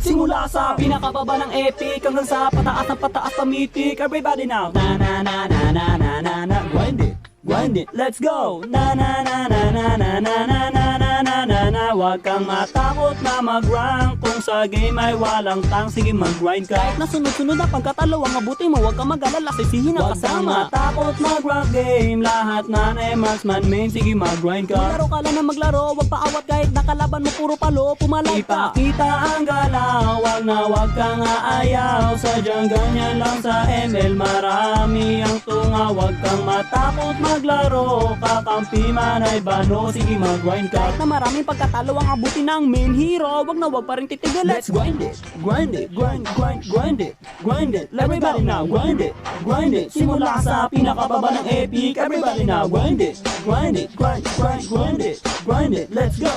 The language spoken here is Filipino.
Simula sa pinakababa ng epic hanggang sa pataas ng pataas pa mythic. Everybody now, na na na na na na na na. Grind it, let's go. Na na na na na na na na na na na na na. Huwag kang matakot na mag-rank. Kung sa game ay walang tang, sige mag-grind ka. Kahit na sunod-sunod na pagkatalo, ang abuti mo, huwag kang mag-alala, sisihin ang kasama. Huwag kang matakot mag-rank game. Lahat na marksman main, sige mag-grind ka. Maglaro ka lang na maglaro, huwag paawat kahit nakalaban mo puro palo, pumalay pa. Ipakita ang galaw, wag kang aayaw. Sadyang ganyan lang sa ML, marami ang tunga. Huwag kang matakot maglaro, kakampi man ay bano, sige mag-grind ka. Kahit na maraming pagkatalo ang abuti ng main hero, wag pa rin titigil. Let's grind it, grind it, grind it, grind it. Everybody now, grind it, simula sa pinakababa ng epic. Everybody now, grind it, grind it, grind it, let's go.